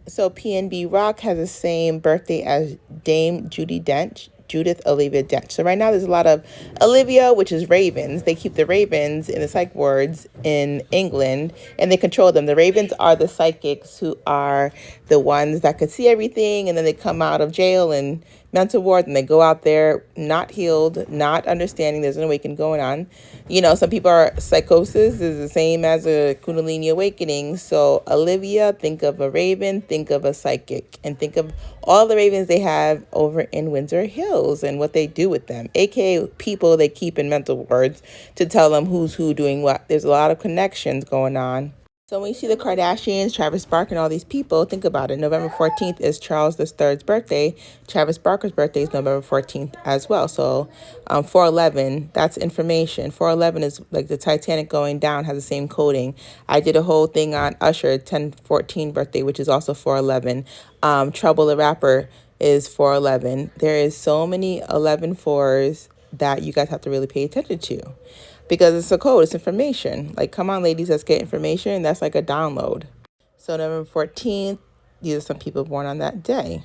So PnB Rock has the same birthday as Dame Judith Olivia Dench. So right now there's a lot of Olivia, which is ravens. They keep the ravens in the psych wards in England and they control them. The ravens are the psychics who are the ones that could see everything, and then they come out of jail and mental wards and they go out there not healed, not understanding there's an awakening going on. You know, some people are psychosis is the same as a Kundalini awakening. So Olivia, think of a raven, think of a psychic, and think of all the ravens they have over in Windsor Hills and what they do with them, aka people they keep in mental wards to tell them who's who doing what. There's a lot of connections going on. So when you see the Kardashians, Travis Barker, and all these people, think about it. November 14th is Charles III's birthday. Travis Barker's birthday is November 14th as well. So 411, that's information. 411 is like the Titanic going down, has the same coding. I did a whole thing on Usher, 1014 birthday, which is also 411. Trouble the Rapper is 411. There is so many 11 fours that you guys have to really pay attention to, because it's a code, it's information. Like, come on, ladies, let's get information. That's like a download. So November 14th, these are some people born on that day.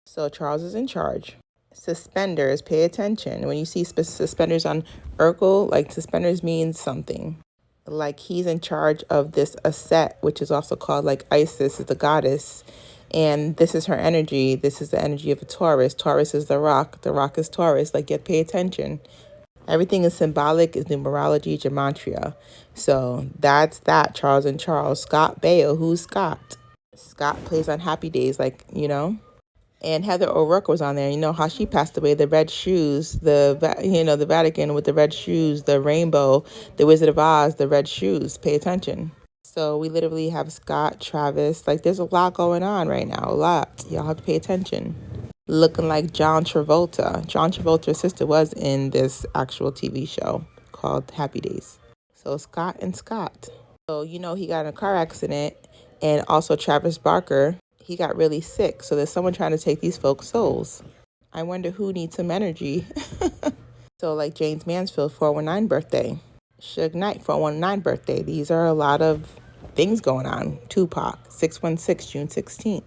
So Charles is in charge. Suspenders, pay attention. When you see suspenders on Urkel, like suspenders means something. Like he's in charge of this Aset, which is also called like Isis, is the goddess. And this is her energy. This is the energy of a Taurus. Taurus is the rock. The rock is Taurus. Like, yet pay attention. Everything is symbolic, is numerology, gematria. So that's that. Charles and Charles. Scott Baio. Who's Scott? Scott plays on Happy Days, like, you know. And Heather O'Rourke was on there. You know how she passed away. The red shoes, the Vatican with the red shoes, the rainbow, the Wizard of Oz, the red shoes. Pay attention. So we literally have Scott, Travis. Like, there's a lot going on right now. A lot. Y'all have to pay attention. Looking like John Travolta. John Travolta's sister was in this actual TV show called Happy Days. So Scott and Scott. So, you know, he got in a car accident, and also Travis Barker, he got really sick. So there's someone trying to take these folks' souls. I wonder who needs some energy. So like James Mansfield, 419 birthday. Suge Knight, 419 birthday. These are a lot of things going on. Tupac, 616, June 16th.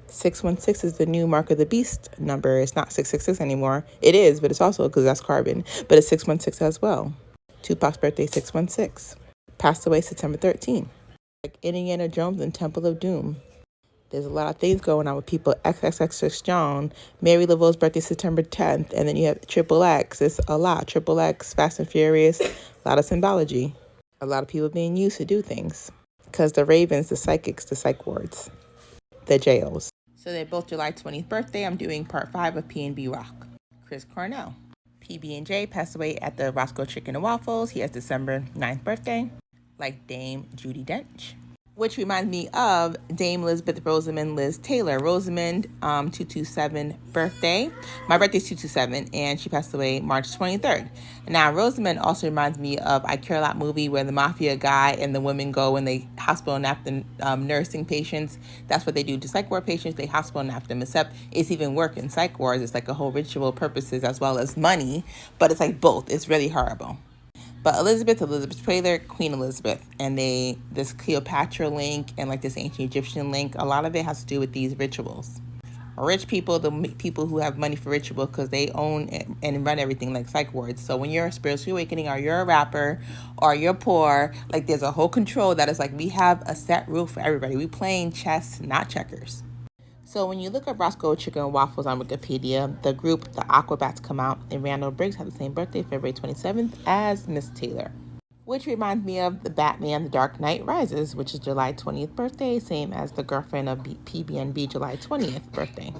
616 is the new Mark of the Beast number. It's not 666 anymore. It is, but it's also because that's carbon. But it's 616 as well. Tupac's birthday, 616. Passed away September 13th. Like Indiana Jones and Temple of Doom. There's a lot of things going on with people. XXX John, Mary Lavelle's birthday, September 10th. And then you have Triple X. It's a lot. Triple X, Fast and Furious. A lot of symbology. A lot of people being used to do things. Because the Ravens, the psychics, the psych wards, the jails. So they're both July 20th birthday. I'm doing part 5 of PnB Rock. Chris Cornell. PB&J passed away at the Roscoe Chicken and Waffles. He has December 9th birthday. Like Dame Judi Dench. Which reminds me of Dame Elizabeth Rosamond Liz Taylor. Rosamond, 227 birthday. My birthday's 227, and she passed away March 23rd. Now, Rosamond also reminds me of I Care a Lot movie where the mafia guy and the women go and they hospital nap the nursing patients. That's what they do to psych ward patients. They hospital nap them, except it's even work in psych wards. It's like a whole ritual purposes as well as money, but it's like both. It's really horrible. But Elizabeth Taylor, Queen Elizabeth, and this Cleopatra link and like this ancient Egyptian link, a lot of it has to do with these rituals. Rich people, the people who have money for ritual because they own and run everything like psych wards. So when you're a spiritual awakening or you're a rapper or you're poor, like there's a whole control that is like we have a set rule for everybody. We playing chess, not checkers. So when you look up Roscoe Chicken and Waffles on Wikipedia, the group The Aquabats come out, and Randall Briggs had the same birthday, February 27th, as Miss Taylor. Which reminds me of the Batman The Dark Knight Rises, which is July 20th birthday, same as the girlfriend of PBNB July 20th birthday.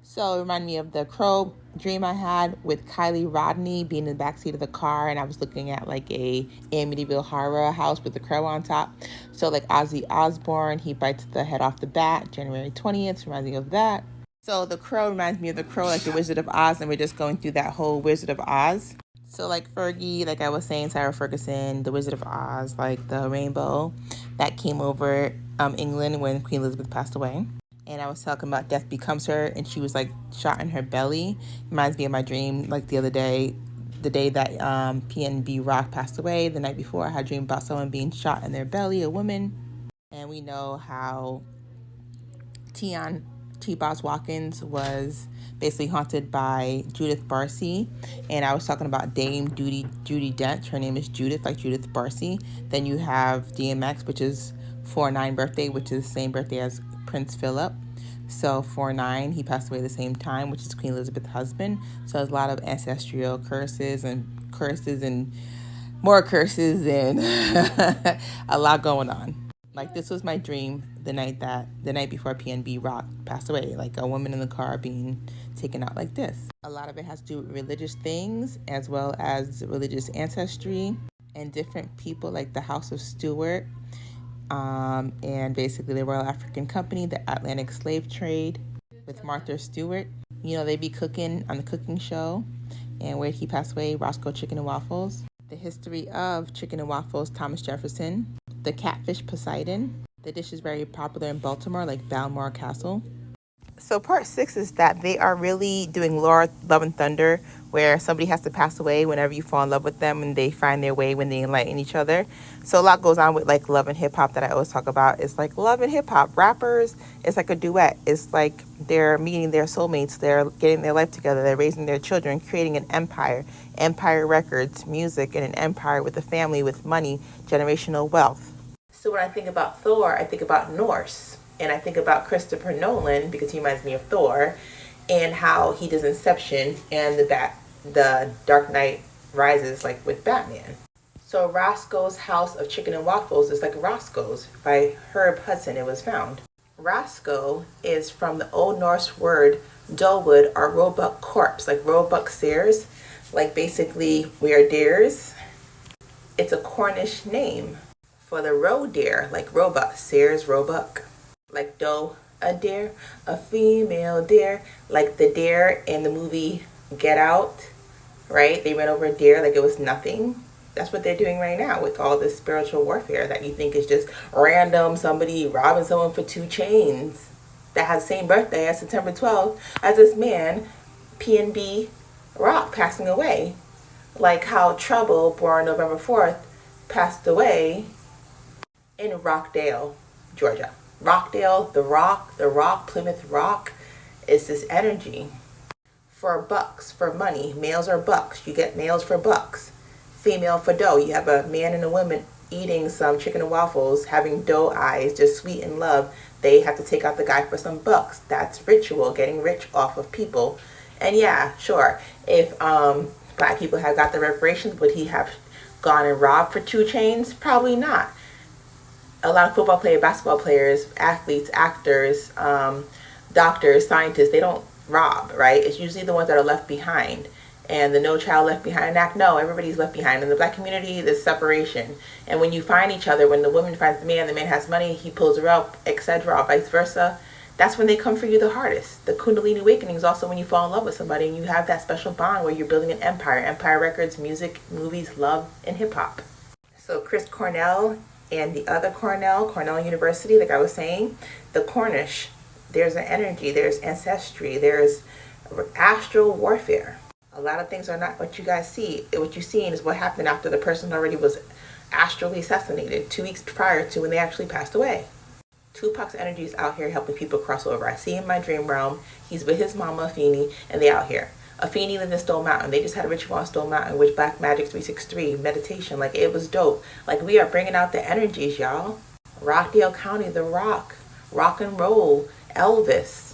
So it reminded me of the crow dream I had with Kylie Rodney being in the backseat of the car, and I was looking at like a Amityville horror house with the crow on top. So like Ozzy Osbourne, he bites the head off the bat, January 20th, reminds me of that. So the crow reminds me of the crow, like the Wizard of Oz, and we're just going through that whole Wizard of Oz. So like Fergie, like I was saying, Sarah Ferguson, the Wizard of Oz, like the rainbow that came over England when Queen Elizabeth passed away. And I was talking about Death Becomes Her, and she was like shot in her belly. Reminds me of my dream, like the other day, the day that PnB Rock passed away. The night before, I had a dream about someone being shot in their belly, a woman. And we know how T. Boz Watkins was basically haunted by Judith Barcy, and I was talking about Dame Judi Dench. Her name is Judith, like Judith Barcy. Then you have DMX, which is 4/9 birthday, which is the same birthday as Prince Philip. So 4/9, he passed away the same time, which is Queen Elizabeth's husband. So there's a lot of ancestral curses and more curses and a lot going on. Like, this was my dream the night before PnB Rock passed away, like a woman in the car being taken out like this. A lot of it has to do with religious things as well as religious ancestry and different people, like the House of Stuart, and basically the Royal African Company, the Atlantic slave trade with Martha Stewart. You know, they be cooking on the cooking show, and where he passed away, Roscoe Chicken and Waffles. The history of chicken and waffles, Thomas Jefferson. The catfish Poseidon. The dish is very popular in Baltimore, like Balmoral Castle. So part 6 is that they are really doing Love and Thunder, where somebody has to pass away whenever you fall in love with them and they find their way when they enlighten each other. So a lot goes on with like love and hip hop that I always talk about. It's like love and hip hop. Rappers, it's like a duet. It's like they're meeting their soulmates. They're getting their life together. They're raising their children, creating an empire. Empire Records, music, and an empire with a family, with money, generational wealth. So when I think about Thor, I think about Norse. And I think about Christopher Nolan, because he reminds me of Thor, and how he does Inception and the Dark Knight Rises, like with Batman. So Roscoe's House of Chicken and Waffles is like Roscoe's by Herb Hudson. It was found. Roscoe is from the Old Norse word Dolwood or Roebuck corpse, like Roebuck Sears, like basically we are deers. It's a Cornish name for the roe deer, like Roebuck, Sears, Roebuck. Like doe, a deer, a female deer, like the deer in the movie Get Out, right? They ran over a deer like it was nothing. That's what they're doing right now with all this spiritual warfare that you think is just random, somebody robbing someone for 2 chains that has the same birthday as September 12th as this man, PnB Rock, passing away. Like how Trouble, born November 4th, passed away in Rockdale, Georgia. Rockdale, the Rock, Plymouth Rock is this energy for bucks, for money. Males are bucks. You get males for bucks. Female for dough. You have a man and a woman eating some chicken and waffles, having dough eyes, just sweet in love. They have to take out the guy for some bucks. That's ritual, getting rich off of people. And yeah, sure, if black people had got the reparations, would he have gone and robbed for 2 chains? Probably not. A lot of football players, basketball players, athletes, actors, doctors, scientists, they don't rob, right? It's usually the ones that are left behind. And the No Child Left Behind Act, no, everybody's left behind. In the black community, there's separation. And when you find each other, when the woman finds the man has money, he pulls her up, etc., or vice versa, that's when they come for you the hardest. The Kundalini Awakening is also when you fall in love with somebody and you have that special bond where you're building an empire. Empire Records, music, movies, love, and hip-hop. So Chris Cornell and the other Cornell University, like I was saying, the Cornish, there's an energy, there's ancestry, there's astral warfare. A lot of things are not what you guys see. What you're seeing is what happened after the person already was astrally assassinated 2 weeks prior to when they actually passed away. Tupac's energy is out here helping people cross over. I see him in my dream realm. He's with his mama, Afeni, and they out here. Afeni lived in Stone Mountain. They just had a ritual on Stone Mountain with Black Magic 363, meditation. Like, it was dope. Like, we are bringing out the energies, y'all. Rockdale County, The Rock, rock and roll, Elvis.